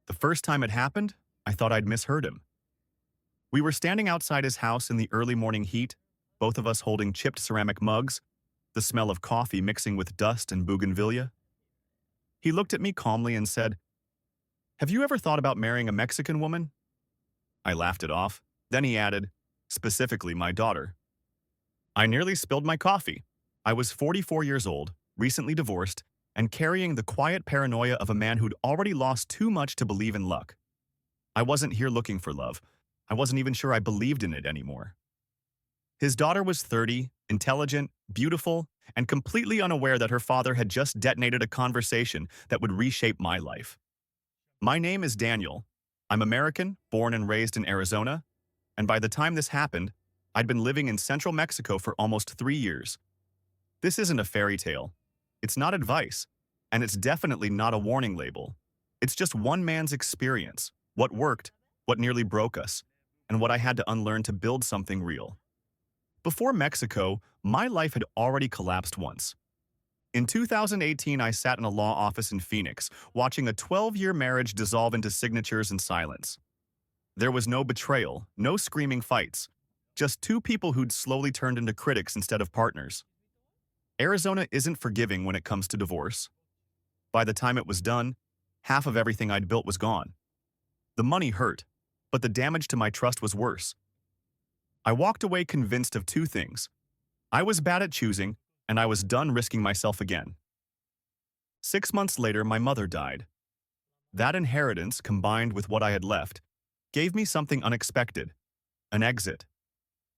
The first time it happened, I thought I'd misheard him. We were standing outside his house in the early morning heat, both of us holding chipped ceramic mugs, the smell of coffee mixing with dust and bougainvillea. He looked at me calmly and said, "Have you ever thought about marrying a Mexican woman?" I laughed it off. Then he added, "Specifically my daughter." I nearly spilled my coffee. I was 44 years old, recently divorced, and carrying the quiet paranoia of a man who'd already lost too much to believe in luck. I wasn't here looking for love. I wasn't even sure I believed in it anymore. His daughter was 30, intelligent, beautiful, and completely unaware that her father had just detonated a conversation that would reshape my life. My name is Daniel. I'm American, born and raised in Arizona, and by the time this happened, I'd been living in central Mexico for almost 3 years. This isn't a fairy tale. It's not advice, and it's definitely not a warning label. It's just one man's experience, what worked, what nearly broke us, and what I had to unlearn to build something real. Before Mexico, my life had already collapsed once. In 2018, I sat in a law office in Phoenix, watching a 12-year marriage dissolve into signatures and silence. There was no betrayal, no screaming fights, just two people who'd slowly turned into critics instead of partners. Arizona isn't forgiving when it comes to divorce. By the time it was done, half of everything I'd built was gone. The money hurt, but the damage to my trust was worse. I walked away convinced of two things. I was bad at choosing, and I was done risking myself again. 6 months later, my mother died. That inheritance, combined with what I had left, gave me something unexpected, an exit.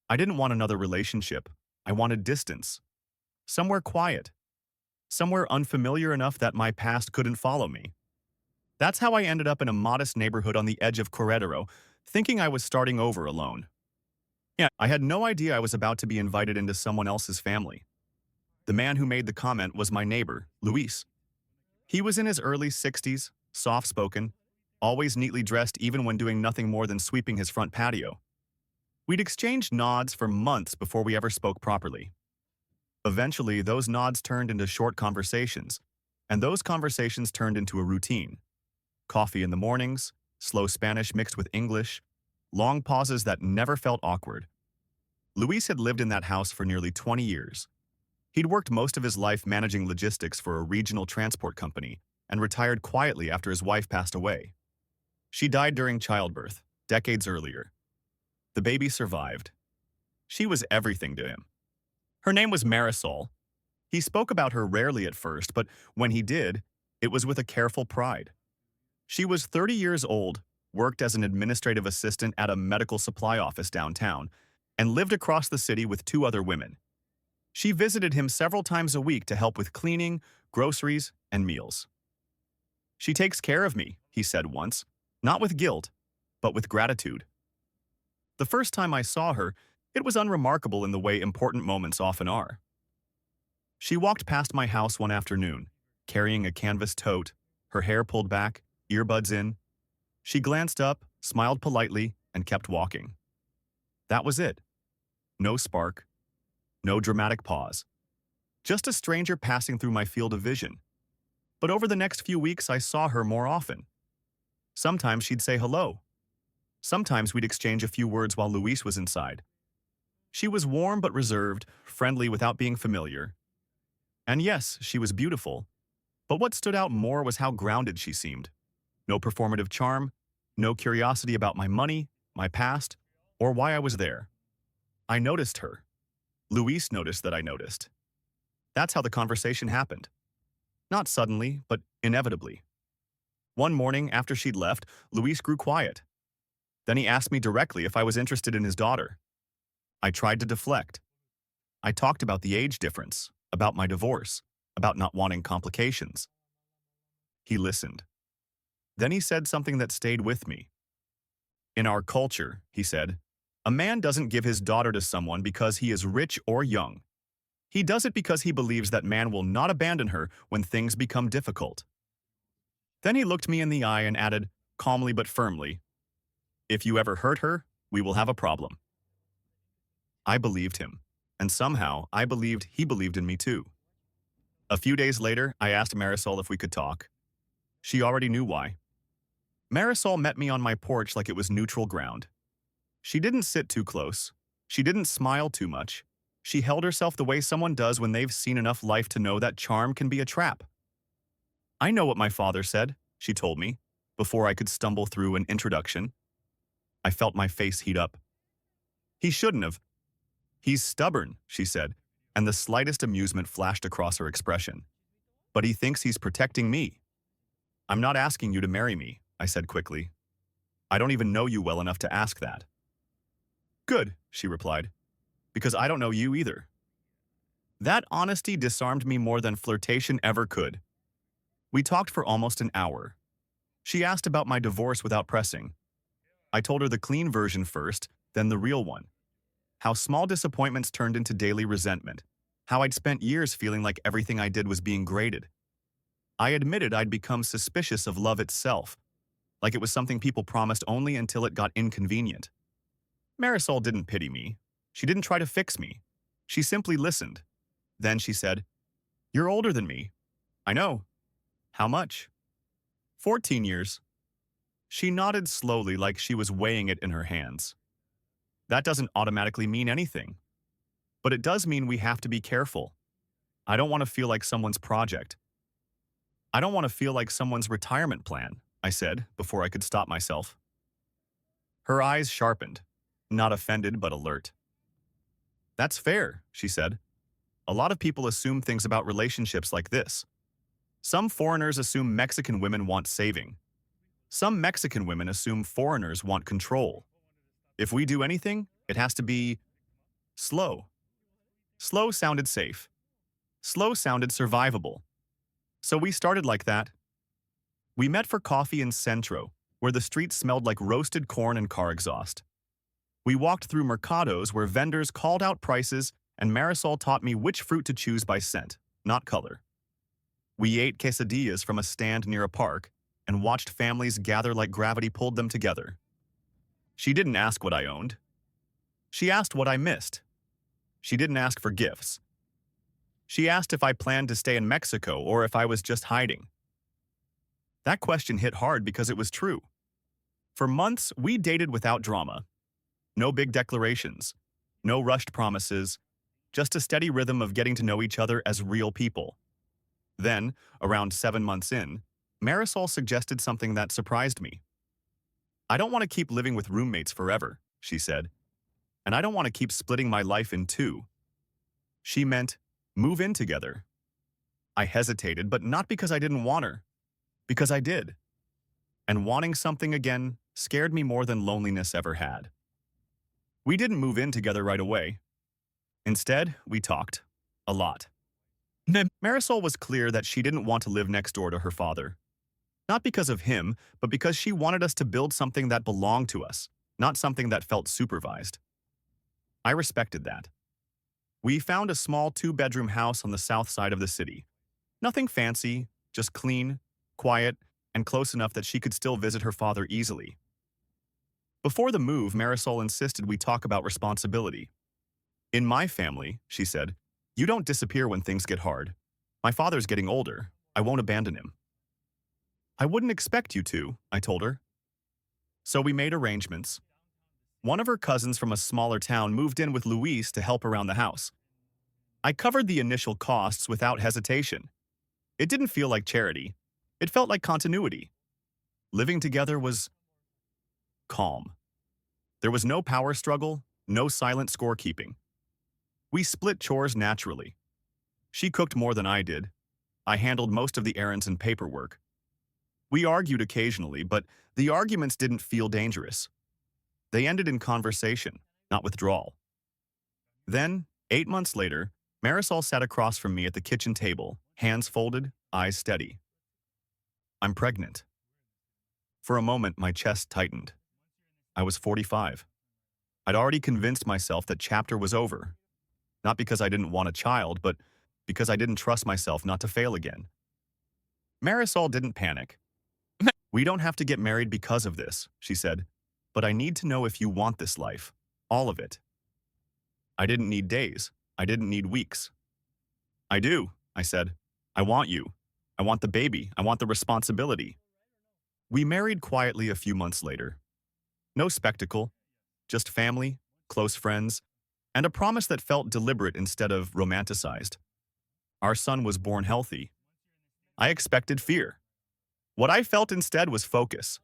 I didn't want another relationship. I wanted distance. Somewhere quiet. Somewhere unfamiliar enough that my past couldn't follow me. That's how I ended up in a modest neighborhood on the edge of Querétaro, thinking I was starting over alone. Yeah, I had no idea I was about to be invited into someone else's family. The man who made the comment was my neighbor, Luis. He was in his early 60s, soft-spoken, always neatly dressed even when doing nothing more than sweeping his front patio. We'd exchanged nods for months before we ever spoke properly. Eventually, those nods turned into short conversations, and those conversations turned into a routine. Coffee in the mornings, slow Spanish mixed with English, long pauses that never felt awkward. Luis had lived in that house for nearly 20 years. He'd worked most of his life managing logistics for a regional transport company and retired quietly after his wife passed away. She died during childbirth, decades earlier. The baby survived. She was everything to him. Her name was Marisol. He spoke about her rarely at first, but when he did, it was with a careful pride. She was 30 years old, worked as an administrative assistant at a medical supply office downtown, and lived across the city with two other women. She visited him several times a week to help with cleaning, groceries, and meals. "She takes care of me," he said once, not with guilt, but with gratitude. The first time I saw her, it was unremarkable in the way important moments often are. She walked past my house one afternoon, carrying a canvas tote, her hair pulled back, earbuds in. She glanced up, smiled politely, and kept walking. That was it. No spark, no dramatic pause. Just a stranger passing through my field of vision. But over the next few weeks, I saw her more often. Sometimes she'd say hello. Sometimes we'd exchange a few words while Luis was inside. She was warm but reserved, friendly without being familiar. And yes, she was beautiful. But what stood out more was how grounded she seemed. No performative charm, no curiosity about my money, my past, or why I was there. I noticed her. Luis noticed that I noticed. That's how the conversation happened. Not suddenly, but inevitably. One morning after she'd left, Luis grew quiet. Then he asked me directly if I was interested in his daughter. I tried to deflect. I talked about the age difference, about my divorce, about not wanting complications. He listened. Then he said something that stayed with me. "In our culture," he said, "a man doesn't give his daughter to someone because he is rich or young. He does it because he believes that man will not abandon her when things become difficult." Then he looked me in the eye and added, calmly but firmly, "If you ever hurt her, we will have a problem." I believed him, and somehow I believed he believed in me too. A few days later, I asked Marisol if we could talk. She already knew why. Marisol met me on my porch like it was neutral ground. She didn't sit too close. She didn't smile too much. She held herself the way someone does when they've seen enough life to know that charm can be a trap. I know what my father said, she told me, before I could stumble through an introduction. I felt my face heat up. He shouldn't have. He's stubborn, she said, and the slightest amusement flashed across her expression. But he thinks he's protecting me. I'm not asking you to marry me, I said quickly. I don't even know you well enough to ask that. Good, she replied, because I don't know you either. That honesty disarmed me more than flirtation ever could. We talked for almost an hour. She asked about my divorce without pressing. I told her the clean version first, then the real one. How small disappointments turned into daily resentment. How I'd spent years feeling like everything I did was being graded. I admitted I'd become suspicious of love itself, like it was something people promised only until it got inconvenient. Marisol didn't pity me. She didn't try to fix me. She simply listened. Then she said, "You're older than me." "I know." "How much?" 14 years. She nodded slowly like she was weighing it in her hands. That doesn't automatically mean anything. But it does mean we have to be careful. I don't want to feel like someone's project. I don't want to feel like someone's retirement plan, I said before I could stop myself. Her eyes sharpened, not offended but alert. That's fair, she said. A lot of people assume things about relationships like this. Some foreigners assume Mexican women want saving. Some Mexican women assume foreigners want control. If we do anything, it has to be slow. Slow sounded safe. Slow sounded survivable. So we started like that. We met for coffee in Centro, where the streets smelled like roasted corn and car exhaust. We walked through mercados where vendors called out prices, and Marisol taught me which fruit to choose by scent, not color. We ate quesadillas from a stand near a park and watched families gather like gravity pulled them together. She didn't ask what I owned. She asked what I missed. She didn't ask for gifts. She asked if I planned to stay in Mexico or if I was just hiding. That question hit hard because it was true. For months, we dated without drama. No big declarations, no rushed promises, just a steady rhythm of getting to know each other as real people. Then, around 7 months in, Marisol suggested something that surprised me. I don't want to keep living with roommates forever, she said, and I don't want to keep splitting my life in two. She meant move in together. I hesitated, but not because I didn't want her, because I did. And wanting something again scared me more than loneliness ever had. We didn't move in together right away. Instead, we talked. A lot. Marisol was clear that she didn't want to live next door to her father. Not because of him, but because she wanted us to build something that belonged to us, not something that felt supervised. I respected that. We found a small 2-bedroom house on the south side of the city. Nothing fancy, just clean, quiet, and close enough that she could still visit her father easily. Before the move, Marisol insisted we talk about responsibility. In my family, she said, you don't disappear when things get hard. My father's getting older. I won't abandon him. I wouldn't expect you to, I told her. So we made arrangements. One of her cousins from a smaller town moved in with Luis to help around the house. I covered the initial costs without hesitation. It didn't feel like charity. It felt like continuity. Living together was calm. There was no power struggle, no silent scorekeeping. We split chores naturally. She cooked more than I did. I handled most of the errands and paperwork. We argued occasionally, but the arguments didn't feel dangerous. They ended in conversation, not withdrawal. Then, 8 months later, Marisol sat across from me at the kitchen table, hands folded, eyes steady. I'm pregnant. For a moment, my chest tightened. I was 45. I'd already convinced myself that chapter was over. Not because I didn't want a child, but because I didn't trust myself not to fail again. Marisol didn't panic. We don't have to get married because of this, she said, but I need to know if you want this life. All of it. I didn't need days. I didn't need weeks. I do, I said. I want you. I want the baby. I want the responsibility. We married quietly a few months later. No spectacle, just family, close friends, and a promise that felt deliberate instead of romanticized. Our son was born healthy. I expected fear. What I felt instead was focus.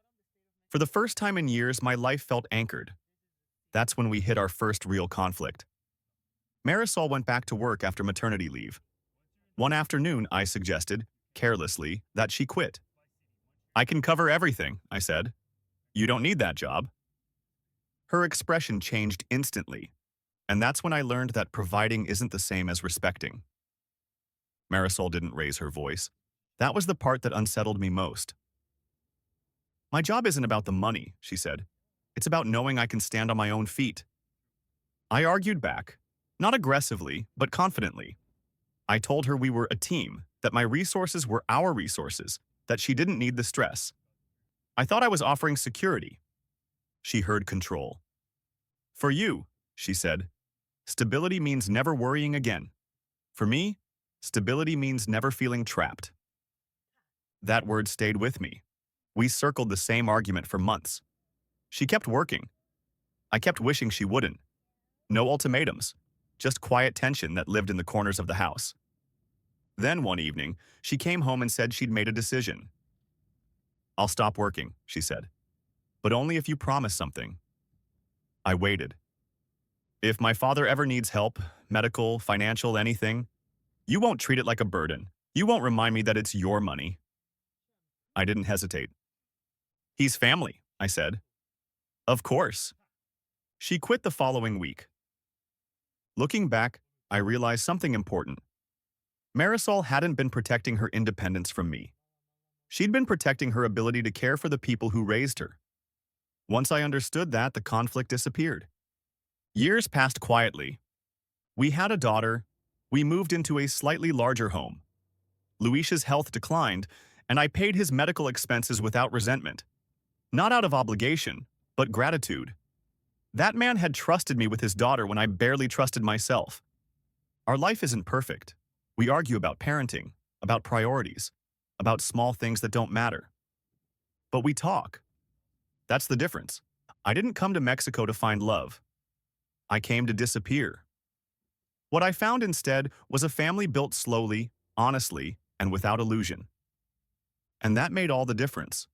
For the first time in years, my life felt anchored. That's when we hit our first real conflict. Marisol went back to work after maternity leave. One afternoon, I suggested, carelessly, that she quit. I can cover everything, I said. You don't need that job. Her expression changed instantly, and that's when I learned that providing isn't the same as respecting. Marisol didn't raise her voice. That was the part that unsettled me most. My job isn't about the money, she said. It's about knowing I can stand on my own feet. I argued back, not aggressively, but confidently. I told her we were a team, that my resources were our resources, that she didn't need the stress. I thought I was offering security. She heard control. For you, she said, stability means never worrying again. For me, stability means never feeling trapped. That word stayed with me. We circled the same argument for months. She kept working. I kept wishing she wouldn't. No ultimatums, just quiet tension that lived in the corners of the house. Then one evening, she came home and said she'd made a decision. I'll stop working, she said, but only if you promise something. I waited. If my father ever needs help, medical, financial, anything, you won't treat it like a burden. You won't remind me that it's your money. I didn't hesitate. He's family, I said. Of course. She quit the following week. Looking back, I realized something important. Marisol hadn't been protecting her independence from me. She'd been protecting her ability to care for the people who raised her. Once I understood that, the conflict disappeared. Years passed quietly. We had a daughter. We moved into a slightly larger home. Luis's health declined, and I paid his medical expenses without resentment. Not out of obligation, but gratitude. That man had trusted me with his daughter when I barely trusted myself. Our life isn't perfect. We argue about parenting, about priorities, about small things that don't matter. But we talk. That's the difference. I didn't come to Mexico to find love. I came to disappear. What I found instead was a family built slowly, honestly, and without illusion. And that made all the difference.